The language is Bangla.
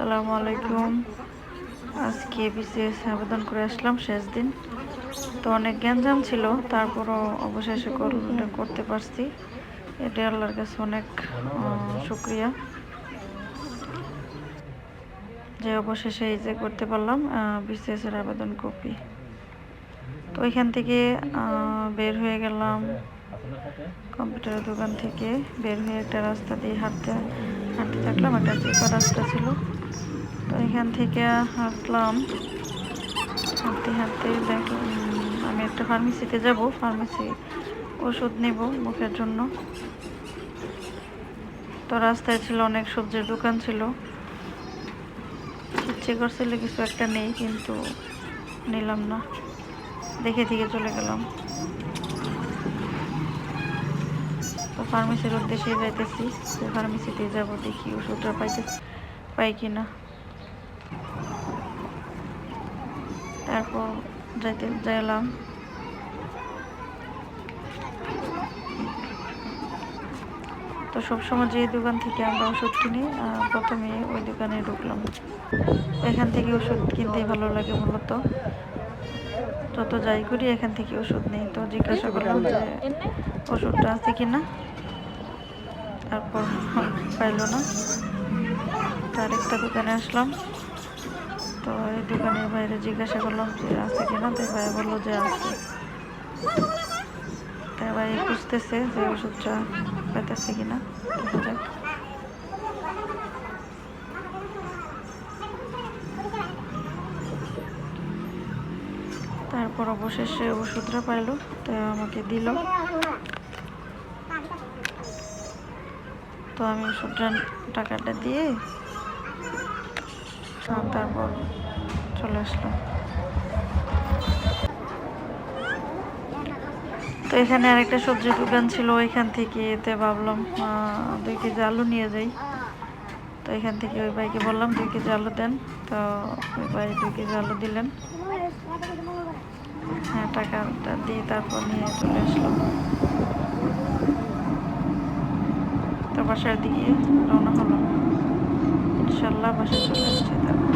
আসসালামু আলাইকুম। আজকে বিসিএস আবেদন করে আসলাম শেষ দিন। তো অনেক গ্যাঞ্জাম ছিল, তারপরও অবশেষে করতে পারছি। এটা আল্লাহর কাছে অনেক শুক্রিয়া যে অবশেষে এই যে করতে পারলাম বিসিএস এর আবেদন কপি। তো ওইখান থেকে বের হয়ে গেলাম কম্পিউটারের দোকান থেকে। বের হয়ে একটা রাস্তা দিয়ে হাঁটতে থাকলাম, একটা চিপা রাস্তা ছিল। তো এখান থেকে হাঁটলাম, হাঁটতে হাঁটতে দেখলাম আমি একটা ফার্মেসিতে যাব, ফার্মেসি ওষুধ নেব মুখের জন্য। তো রাস্তায় ছিল অনেক সবজির দোকান ছিল, ইচ্ছে করছিল কিছু একটা নেই, কিন্তু নিলাম না, দেখে থেকে চলে গেলাম। তো ফার্মেসির উদ্দেশ্যে যাইতেছি, ফার্মেসিতে যাব, দেখি ওষুধটা পাই কিনা। তারপর গেলাম। তো সবসময় যে দোকান থেকে আমরা ওষুধ কিনি, প্রথমে ওই দোকানে ঢুকলাম। এখান থেকে ওষুধ কিনতেই ভালো লাগে মূলত, যত যাই করি এখান থেকে ওষুধ নেই। তো জিজ্ঞাসা করলাম যে ওষুধটা আছে কিনা, তারপর পাইল না। তার একটা দোকানে আসলাম। তো এই দোকানের বাইরে জিজ্ঞাসা করলাম যে আছে কিনা, তাই ভাই বললো যে আছে। তাই ভাই খুঁজতেছে যে ওষুধটা পাইতেছে কিনা, দেখা যাক। তারপর অবশেষে ওষুধটা পাইলো, তো আমাকে দিল। তো আমি ওষুধটার টাকাটা দিয়ে তারপর চলে আসলাম। তো এখানে আরেকটা সবজির দোকান ছিল, ওইখান থেকে এতে ভাবলাম 2 কেজি আলু নিয়ে যাই। তো এখান থেকে ওই ভাইকে বললাম 2 কেজি আলু দেন। তো ওই ভাই 2 কেজি আলু দিলেন। হ্যাঁ, টাকাটা দিয়ে তারপর নিয়ে চলে আসলাম। তো বাসার দিকে রওনা হলাম। ইনশাল্লাহ বাসায় চলে আসছি তারপর।